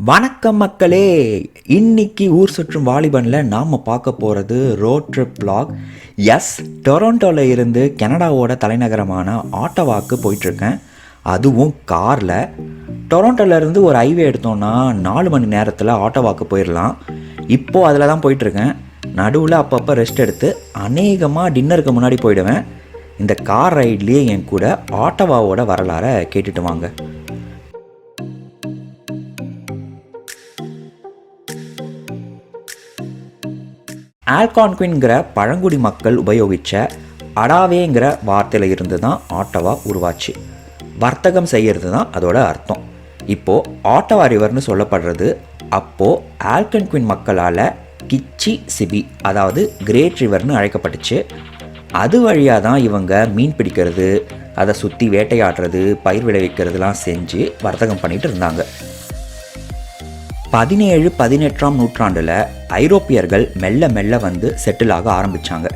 வணக்கம் மக்களே, இன்னைக்கு ஊர் சுற்றும் வாலிபனில் நாம் பார்க்க போகிறது ரோட் ட்ரிப் vlog. எஸ், டொரண்டோவில் இருந்து கனடாவோட தலைநகரமான ஆட்டவாக்கு போயிட்டுருக்கேன். அதுவும் காரில். டொரண்டோலேருந்து ஒரு ஹைவே எடுத்தோன்னா 4 மணி நேரத்தில் ஆட்டவாக்கு போயிடலாம். இப்போது அதில் தான் போயிட்டுருக்கேன். நடுவில் அப்பப்போ ரெஸ்ட் எடுத்து அநேகமாக டின்னருக்கு முன்னாடி போயிடுவேன். இந்த கார் ரைட்லேயே என் கூட ஆட்டவாவோட வரலாறை கேட்டுட்டு வாங்க. ஆல்கான்குவின்கிற பழங்குடி மக்கள் உபயோகித்த அடாவேங்கிற வார்த்தையில் இருந்து தான் ஆட்டவா உருவாச்சு. வர்த்தகம் செய்கிறது தான் அதோட அர்த்தம். இப்போது ஆட்டவா ரிவர்னு சொல்லப்படுறது அப்போது ஆல்கான்குவின் மக்களால் கிச்சி சிபி, அதாவது கிரேட் ரிவர்னு அழைக்கப்பட்டுச்சு. அது வழியாக தான் இவங்க மீன் பிடிக்கிறது, அதை சுற்றி வேட்டையாடுறது, பயிர் விளைவிக்கிறதுலாம் செஞ்சு வர்த்தகம் பண்ணிகிட்டு இருந்தாங்க. 17-18ஆம் நூற்றாண்டில் ஐரோப்பியர்கள் மெல்ல மெல்ல வந்து செட்டில் ஆக ஆரம்பித்தாங்க.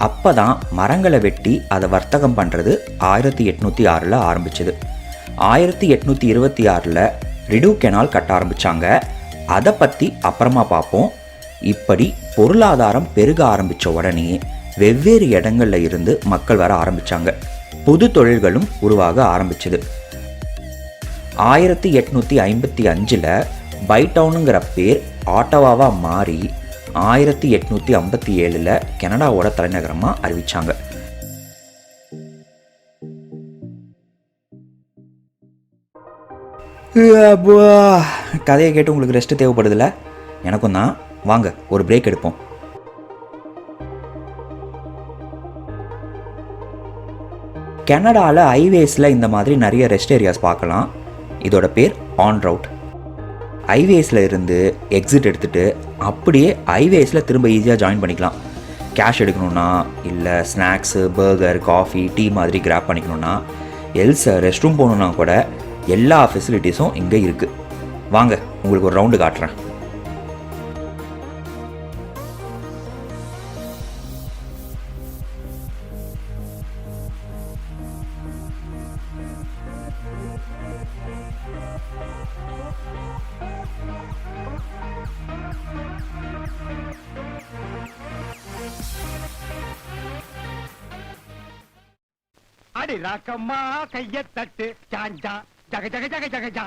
அப்போ தான் மரங்களை வெட்டி அதை வர்த்தகம் பண்ணுறது 1806 ஆரம்பிச்சது. 1826 ரிடோ கெனால் கட்ட ஆரம்பித்தாங்க. அதை பற்றி அப்புறமா பார்ப்போம். இப்படி பொருளாதாரம் பெருக ஆரம்பித்த உடனே வெவ்வேறு இடங்களில் இருந்து மக்கள் வர ஆரம்பித்தாங்க. புது தொழில்களும் உருவாக ஆரம்பிச்சது. 1855 பைடவுனுங்கிற பேர் ஆட்டவாவாக மாறி 1857 கனடாவோட தலைநகரமாக அறிவித்தாங்க. கதையை கேட்டு உங்களுக்கு ரெஸ்ட் தேவைப்படுதில்ல? எனக்கும் தான். வாங்க ஒரு பிரேக் எடுப்போம். கனடாவில் ஹைவேஸில் இந்த மாதிரி நிறைய ரெஸ்ட் ஏரியாஸ் பார்க்கலாம். இதோட பேர் ஆன் ரவுட். ஹைவேஸில் இருந்து எக்ஸிட் எடுத்துகிட்டு அப்படியே ஹைவேஸில் திரும்ப ஈஸியாக ஜாயின் பண்ணிக்கலாம். கேஷ் எடுக்கணுன்னா, இல்லை ஸ்நாக்ஸு, பர்கர், காஃபி, டீ மாதிரி கிராப் பண்ணிக்கணுன்னா, ரெஸ்ட் ரூம் போகணுன்னா கூட எல்லா ஃபெசிலிட்டிஸும் இங்கே இருக்குது. வாங்க உங்களுக்கு ஒரு ரவுண்டு காட்டுறேன். அடி ராக்கம்மா கைய தட்டு ஜாஞ்சா ஜக ஜக ஜக ஜக ஜா,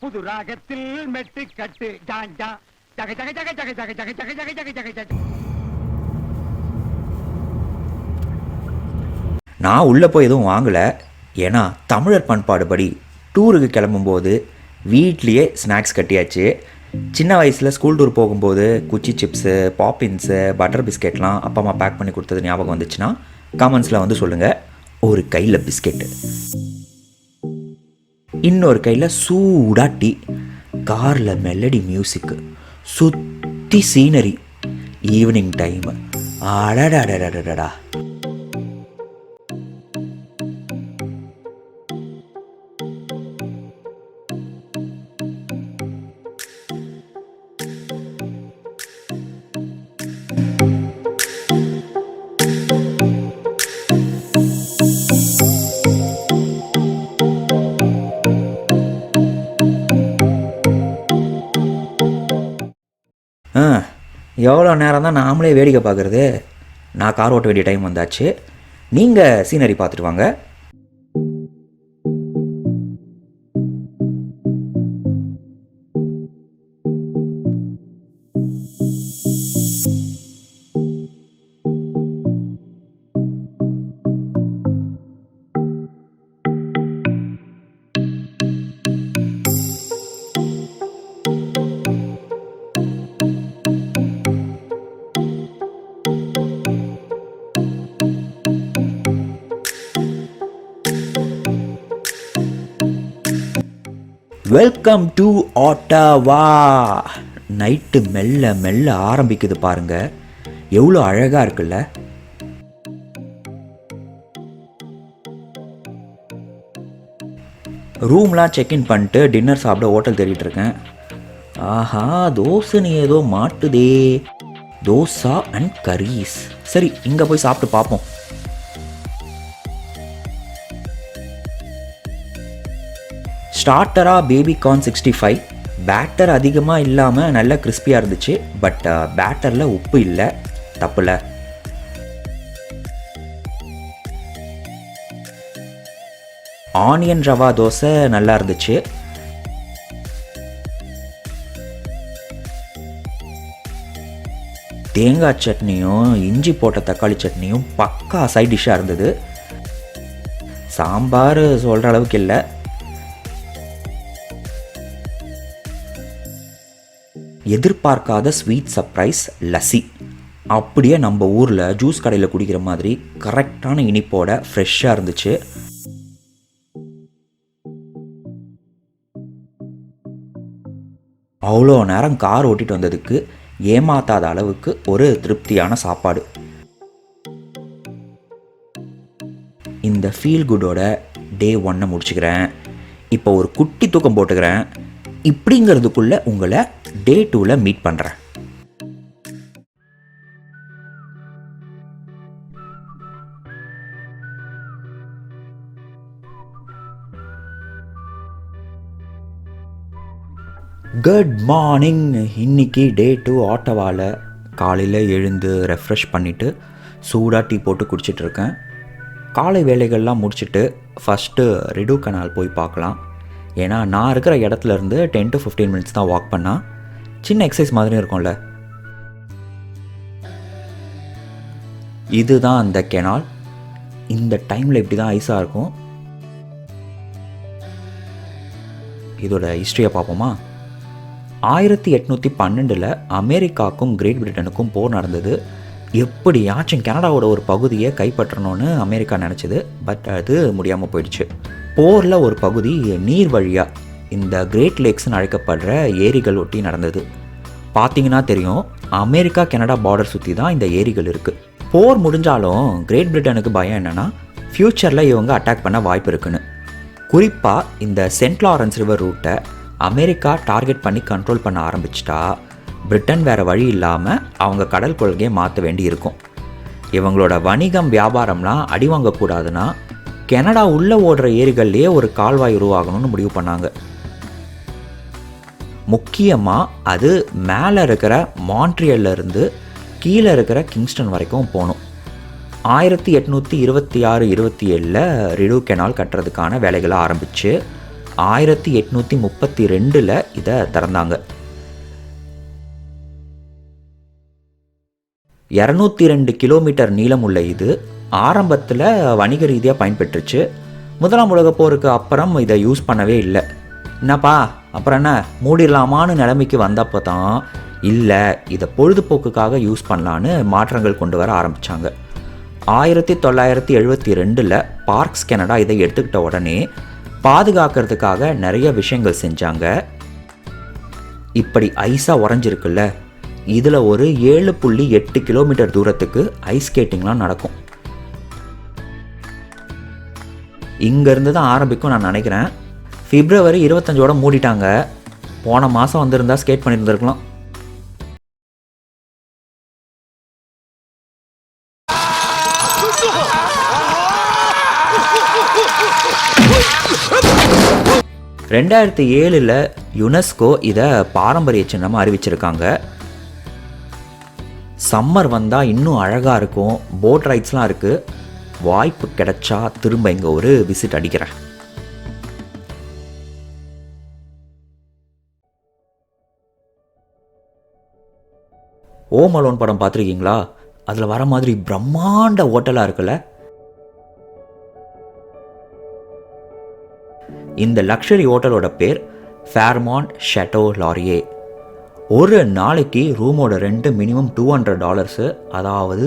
புது ராகத்தில் மெட்டு கட்டு ஜாஞ்சா ஜக ஜக ஜக ஜக ஜக ஜக ஜக ஜக ஜக ஜக ஜக. நான் உள்ளே போய் எதுவும் வாங்கலை. ஏன்னா தமிழர் பண்பாடுபடி டூருக்கு கிளம்பும்போது வீட்லேயே ஸ்நாக்ஸ் கட்டியாச்சு. சின்ன வயசில் ஸ்கூல் டூர் போகும்போது குச்சி சிப்ஸு, பாப்பின்ஸு, பட்டர் பிஸ்கெட்லாம் அப்பா அம்மா பேக் பண்ணி கொடுத்தது ஞாபகம் வந்துச்சுன்னா கமெண்ட்ஸில் வந்து சொல்லுங்கள். ஒரு கையில் பிஸ்கெட்டு, இன்னொரு கையில் சூடா டீ, காரில் மெலடி மியூசிக்கு, சுற்றி சீனரி, ஈவினிங் டைமு. அடடடடடடா. எவ்வளோ நேரம் தான் நாமளே வேடிக்கை பார்க்குறது? நான் கார் ஓட்ட வேண்டிய டைம் வந்தாச்சு. நீங்கள் சீனரி பார்த்துட்டு வாங்க. Welcome to ஆட்டவா. நைட்டு மெல்ல மெல்ல ஆரம்பிக்குது பாருங்க. எவ்வளோ அழகாக இருக்குல்ல? ரூம்லாம் செக்இன் பண்ணிட்டு டின்னர் சாப்பிட ஹோட்டல் தேடிட்டு இருக்கேன். ஆஹா, தோசைன்னு ஏதோ மாட்டுதே. Dosa and curries. சரி, இங்கே போய் சாப்பிட்டு பார்ப்போம். ஸ்டார்டராக பேபி கார்ன் 65, பேட்டர் அதிகமாக இல்லாமல் நல்ல கிறிஸ்பியாக இருந்துச்சு. பட் பேட்டரில் உப்பு இல்லை, தப்பில்லை. ஆனியன் ரவா தோசை நல்லா இருந்துச்சு. தேங்காய் சட்னியும் இஞ்சி போட்ட தக்காளி சட்னியும் பக்கா சைட் டிஷ்ஷாக இருந்தது. சாம்பார் சொல்கிற அளவுக்கு இல்லை. எதிர்பார்க்காத ஸ்வீட் சர்ப்ரைஸ் லஸ்ஸி. அப்படியே நம்ம ஊரில் ஜூஸ் கடையில் குடிக்கிற மாதிரி கரெக்டான இனிப்போட ஃப்ரெஷ்ஷாக இருந்துச்சு. அவ்வளோ நேரம் கார் ஓட்டிகிட்டு வந்ததுக்கு ஏமாத்தாத அளவுக்கு ஒரு திருப்தியான சாப்பாடு. இந்த ஃபீல் குட்டோட டே 1 முடிச்சுக்கிறேன். இப்போ ஒரு குட்டி தூக்கம் போட்டுக்கிறேன். இப்படிங்கிறதுக்குள்ளே உங்களை டே 2 மீட் பண்ணுறேன். Good morning. இன்றைக்கி டே 2 ஆட்டோவாவில் காலையில் எழுந்து ரெஃப்ரெஷ் பண்ணிவிட்டு சூடாக டீ போட்டு குடிச்சிட்ருக்கேன். காலை வேலைகள்லாம் முடிச்சுட்டு ஃபஸ்ட்டு ரிடோ கனால் போய் பார்க்கலாம். ஏன்னா நான் இருக்கிற இடத்துலேருந்து 10 to 15 minutes தான் வாக் பண்ணால் சின்ன எக்ஸசைஸ் மாதிரி இருக்கும்ல. இதுதான் அந்த கெனால். இந்த டைமில் இப்படி தான் ஐஸாக இருக்கும். இதோட ஹிஸ்ட்ரியை பார்ப்போமா? 1812 அமெரிக்காவுக்கும் கிரேட் பிரிட்டனுக்கும் போர் நடந்தது. எப்படியாச்சும் கனடாவோட ஒரு பகுதியை கைப்பற்றணும்னு அமெரிக்கா நினச்சிது. பட் அது முடியாமல் போயிடுச்சு. போரில் ஒரு பகுதி நீர் வழியாக இந்த கிரேட் லேக்ஸ்னு அழைக்கப்படுற ஏரிகள் ஒட்டி நடந்தது. பார்த்தீங்கன்னா தெரியும், அமெரிக்கா கனடா பார்டர் சுற்றி தான் இந்த ஏரிகள் இருக்குது. போர் முடிஞ்சாலும் கிரேட் பிரிட்டனுக்கு பயம் என்னென்னா ஃப்யூச்சரில் இவங்க அட்டாக் பண்ண வாய்ப்பு இருக்குன்னு. குறிப்பாக இந்த சென்ட் லாரன்ஸ் ரிவர் ரூட்டை அமெரிக்கா டார்கெட் பண்ணி கண்ட்ரோல் பண்ண ஆரம்பிச்சிட்டா பிரிட்டன் வேறு வழி இல்லாமல் அவங்க கடல் கொள்கையை மாற்ற வேண்டி இருக்கும். இவங்களோட வணிகம் வியாபாரம்லாம் அடி வாங்கக்கூடாதுன்னா கனடா உள்ளே ஓடுற ஏரிகள்லேயே ஒரு கால்வாய் உருவாகணும்னு முடிவு பண்ணாங்க. முக்கியமாக அது மேலே இருக்கிற மான்ட்ரியல்லேருந்து கீழே இருக்கிற கிங்ஸ்டன் வரைக்கும் போகணும். 1826-27 ரிடோ கெனால் கட்டுறதுக்கான வேலைகளை ஆரம்பித்து 1832 இதை திறந்தாங்க. 202 கிலோமீட்டர் நீளம் உள்ள இது ஆரம்பத்தில் வணிக ரீதியாக பயன்பெற்றுச்சு. முதலாம் உலக போருக்கு அப்புறம் இதை யூஸ் பண்ணவே இல்லை. என்னப்பா அப்புறம் என்ன மூடிடலாமான்னு நிலைமைக்கு வந்தப்போ தான் இல்லை, இதை பொழுதுபோக்குக்காக யூஸ் பண்ணலான்னு மாற்றங்கள் கொண்டு வர ஆரம்பித்தாங்க. 1972 பார்க்ஸ் கனடா இதை எடுத்துக்கிட்ட உடனே பாதுகாக்கிறதுக்காக நிறைய விஷயங்கள் செஞ்சாங்க. இப்படி ஐஸாக உறைஞ்சிருக்குல்ல, இதில் ஒரு 7.8 கிலோமீட்டர் தூரத்துக்கு ஐஸ் ஸ்கேட்டிங்லாம் நடக்கும். இங்கேருந்து தான் ஆரம்பிக்கும் நான் நினைக்கிறேன். February 25 மூடிட்டாங்க. போன மாதம் வந்திருந்தா ஸ்கேட் பண்ணியிருந்துருக்கலாம். $2007 யுனெஸ்கோ இதை பாரம்பரிய சின்னமாக அறிவிச்சிருக்காங்க. சம்மர் வந்தால் இன்னும் அழகாக இருக்கும். போட் ரைட்ஸ்லாம் இருக்குது. வாய்ப்பு கிடைச்சா திரும்ப இங்கே ஒரு விசிட் அடிக்கிறேன். ஹோம் அலோன் படம் பார்த்துருக்கீங்களா? அதில் வர மாதிரி பிரம்மாண்ட ஹோட்டலாக இருக்குல்ல. இந்த லக்ஸரி ஹோட்டலோட பேர் ஃபேர்மாண்ட் ஷாட்டோ லாரியே. ஒரு நாளைக்கு ரூமோட ரெண்ட் மினிமம் $200, அதாவது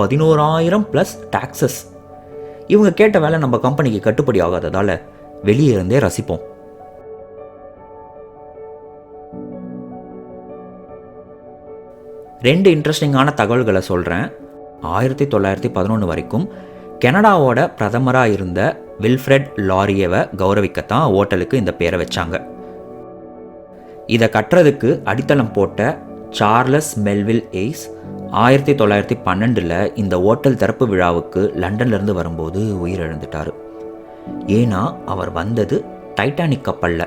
11,000 ப்ளஸ் டாக்ஸஸ். இவங்க கேட்ட வேலை நம்ம கம்பெனிக்கு கட்டுப்படி ஆகாததால் வெளியே இருந்தே ரசிப்போம். ரெண்டு இன்ட்ரெஸ்டிங்கான தகவல்களை சொல்கிறேன். 1911 வரைக்கும் கனடாவோட பிரதமராக இருந்த வில்ஃப்ரெட் லாரியவை கௌரவிக்கத்தான் ஹோட்டலுக்கு இந்த பேரை வச்சாங்க. இதை கட்டுறதுக்கு அடித்தளம் போட்ட சார்லஸ் மெல்வில் எய்ஸ் 1912 இந்த ஹோட்டல் திறப்பு விழாவுக்கு லண்டன்லேருந்து வரும்போது உயிரிழந்துட்டார். ஏன்னா அவர் வந்தது டைட்டானிக் கப்பலில்.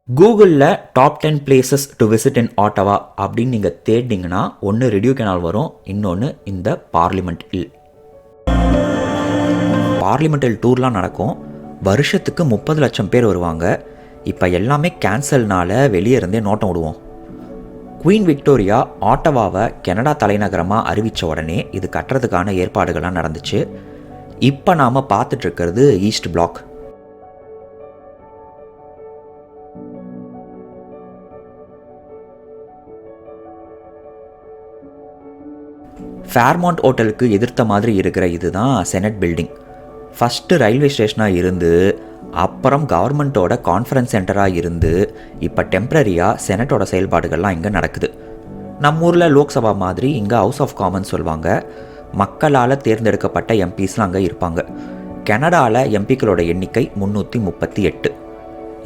கூகுளில் top 10 places to visit in Ottawa அப்படின்னு நீங்கள் தேடிங்கன்னா ஒன்று ரிடியூ கெனால் வரும், இன்னொன்று இந்த பார்லிமெண்ட் ஹில். பார்லிமெண்ட் ஹில் டூர்லாம் நடக்கும். வருஷத்துக்கு 30 லட்சம் பேர் வருவாங்க. இப்போ எல்லாமே கேன்சல்னால வெளியே இருந்தே நோட்டம் விடுவோம். குவீன் விக்டோரியா ஆட்டவாவை கனடா தலைநகரமாக அறிவித்த உடனே இது கட்டுறதுக்கான ஏற்பாடுகள்லாம் நடந்துச்சு. இப்போ நாம் பார்த்துட்ருக்கிறது ஈஸ்ட் பிளாக். ஃபேர்மாண்ட் ஹோட்டலுக்கு எதிர்த்த மாதிரி இருக்கிற இதுதான் செனட் பில்டிங். ஃபஸ்ட்டு ரயில்வே ஸ்டேஷனாக இருந்து அப்புறம் கவர்மெண்ட்டோட கான்ஃபரன்ஸ் சென்டராக இருந்து இப்போ டெம்ப்ரரியாக செனட்டோட செயல்பாடுகள்லாம் இங்கே நடக்குது. நம்ம ஊரில் லோக்சபா மாதிரி இங்கே ஹவுஸ் ஆஃப் காமன்ஸ் சொல்லுவாங்க. மக்களால் தேர்ந்தெடுக்கப்பட்ட எம்பிஸ்லாம் அங்கே இருப்பாங்க. கனடாவில் எம்பிக்களோட எண்ணிக்கை 338.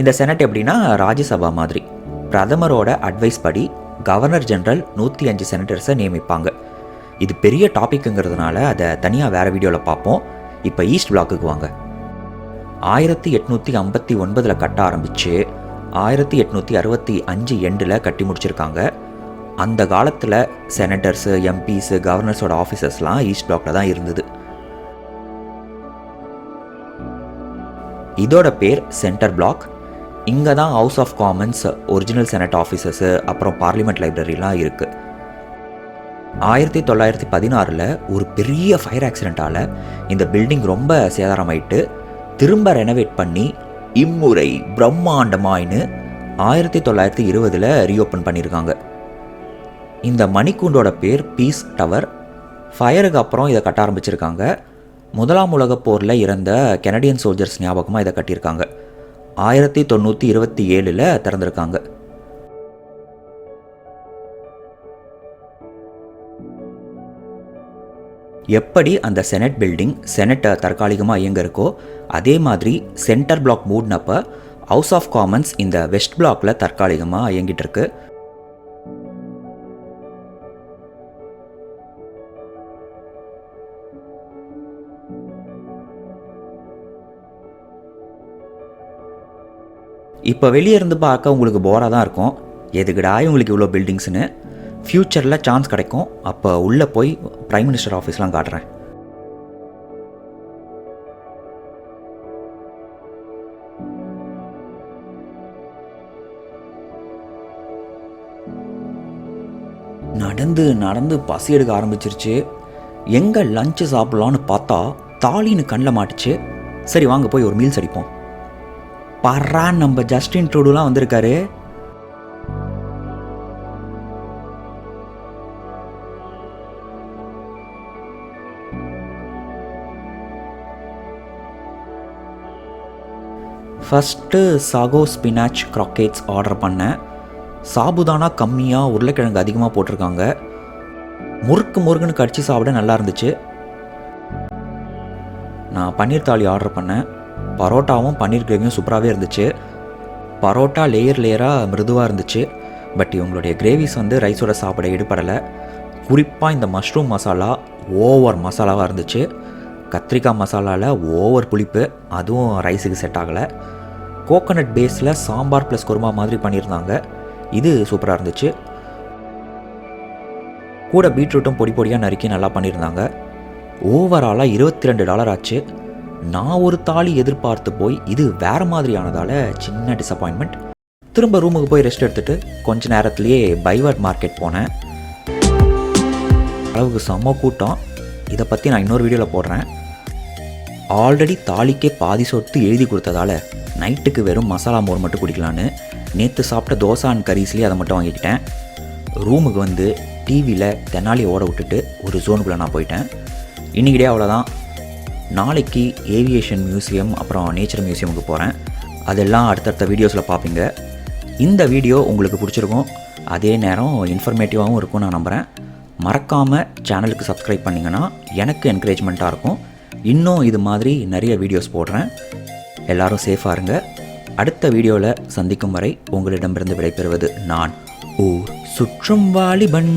இந்த செனட் எப்படின்னா ராஜ்யசபா மாதிரி. பிரதமரோட அட்வைஸ் படி கவர்னர் ஜெனரல் 105 செனட்டர்ஸை நியமிப்பாங்க. இது பெரிய டாபிக்குங்கிறதுனால அதை தனியாக வேறு வீடியோவில் பார்ப்போம். இப்போ ஈஸ்ட் பிளாக்குக்கு வாங்க. 1859 கட்ட ஆரம்பித்து 1865 எண்டில் கட்டி முடிச்சிருக்காங்க. அந்த காலத்தில் செனட்டர்ஸு, எம்பிஸு, கவர்னர்ஸோட ஆஃபீஸர்ஸ்லாம் ஈஸ்ட் பிளாக்ல தான் இருந்தது. இதோட பேர் சென்டர் பிளாக். இங்கே தான் House of Commons, original senate officers, அப்புறம் பார்லிமெண்ட் லைப்ரரிலாம் இருக்குது. 1916 ஒரு பெரிய ஃபயர் ஆக்சிடெண்ட்டால் இந்த பில்டிங் ரொம்ப சேதாரமாயிட்டு திரும்ப ரெனோவேட் பண்ணி இம்முறை பிரம்மாண்டமாயின்னு 1920 ரீஓப்பன் பண்ணியிருக்காங்க. இந்த மணிக்கூண்டோட பேர் பீஸ் டவர். ஃபயருக்கு அப்புறம் இதை கட்ட ஆரம்பிச்சிருக்காங்க. முதலாம் உலகப் போரில் இறந்த கெனடியன் சோல்ஜர்ஸ் ஞாபகமாக இதை கட்டியிருக்காங்க. 1927 திறந்திருக்காங்க. எப்படி அந்த செனட் பில்டிங் செனட்டை தற்காலிகமாக இயங்க இருக்கோ அதே மாதிரி சென்டர் பிளாக் மூடினப்போ ஹவுஸ் ஆஃப் காமன்ஸ் இந்த வெஸ்ட் பிளாக்ல தற்காலிகமாக இயங்கிட்டு இருக்கு. இப்போ வெளியே இருந்து பார்க்க உங்களுக்கு போராக தான் இருக்கும். எதுக்குடா உங்களுக்கு இவ்வளோ பில்டிங்ஸ்னு. ஃப்யூச்சரில் சான்ஸ் கிடைக்கும், அப்போ உள்ளே போய் பிரைம் மினிஸ்டர் ஆஃபீஸ்லாம் காட்டுறேன். நடந்து நடந்து பசி எடுக்க ஆரம்பிச்சிருச்சு. எங்கே லஞ்சு சாப்பிட்லான்னு பார்த்தா தாலின்னு கண்ணில் மாட்டுச்சு. சரி வாங்க போய் ஒரு மீல்ஸ் அடிப்போம். பர்றா, நம்ம ஜஸ்டின் ட்ரூடோலாம் வந்திருக்காரு. ஃபஸ்ட்டு சாகோ ஸ்பினாச் க்ராக்கெட்ஸ் ஆர்டர் பண்ணேன். சாபுதானா கம்மியாக, உருளைக்கிழங்கு அதிகமாக போட்டிருக்காங்க. முறுக்குன்னு கடிச்சு சாப்பிட நல்லா இருந்துச்சு. நான் பன்னீர் தாலி ஆர்டர் பண்ணேன். பரோட்டாவும் பன்னீர் கிரேவியும் சூப்பராகவே இருந்துச்சு. பரோட்டா லேயராக மிருதுவாக இருந்துச்சு. பட் இவங்களுடைய கிரேவிஸ் ரைஸோட சாப்பிட எடுப்படலை. குறிப்பாக இந்த மஷ்ரூம் மசாலா ஓவர் மசாலாவாக இருந்துச்சு. கத்திரிக்காய் மசாலாவில் ஓவர் புளிப்பு, அதுவும் ரைஸுக்கு செட் ஆகலை. கோகோனட் பேஸில் சாம்பார் ப்ளஸ் குருமா மாதிரி பண்ணியிருந்தாங்க. இது சூப்பராக இருந்துச்சு. கூட பீட்ரூட்டும் பொடி பொடியாக நறுக்கி நல்லா பண்ணியிருந்தாங்க. ஓவராலாக $22 ஆச்சு. நான் ஒரு தாலி எதிர்பார்த்து போய் இது வேறு மாதிரியானதால் சின்ன டிசப்பாயின்மெண்ட். திரும்ப ரூமுக்கு போய் ரெஸ்ட் எடுத்துகிட்டு கொஞ்ச நேரத்துலேயே பைவர்ட் மார்க்கெட் போனேன். அளவுக்கு செம்ம கூட்டம். இதை பற்றி நான் இன்னொரு வீடியோவில் போடுறேன். ஆல்ரெடி தாலிக்கே பாதி சொத்து எழுதி கொடுத்ததால் நைட்டுக்கு வெறும் மசாலா மோர் மட்டும் குடிக்கலான்னு நேற்று சாப்பிட்ட தோசை அண்ட் கரீஸ்லேயே அதை மட்டும் வாங்கிக்கிட்டேன். ரூமுக்கு டிவியில் தெனாலி ஓட விட்டுட்டு ஒரு ஜோனுக்குள்ளே நான் போயிட்டேன். இன்றைக்கிட்டே அவ்வளோதான். நாளைக்கு ஏவியேஷன் மியூசியம் அப்புறம் நேச்சர் மியூசியமுக்கு போகிறேன். அதெல்லாம் அடுத்தடுத்த வீடியோஸில் பார்ப்பீங்க. இந்த வீடியோ உங்களுக்கு பிடிச்சிருக்கும், அதே நேரம் இன்ஃபர்மேட்டிவாகவும் இருக்கும் நான் நம்புகிறேன். மறக்காமல் சேனலுக்கு சப்ஸ்கிரைப் பண்ணிங்கன்னா எனக்கு என்கரேஜ்மெண்ட்டாக இருக்கும். இன்னும் இது மாதிரி நிறைய வீடியோஸ் போடுறேன். எல்லோரும் சேஃபாக இருங்க. அடுத்த வீடியோவில் சந்திக்கும் வரை உங்களிடமிருந்து விடைபெறுவது நான் ஊர் சுற்றும் வாலிபன்.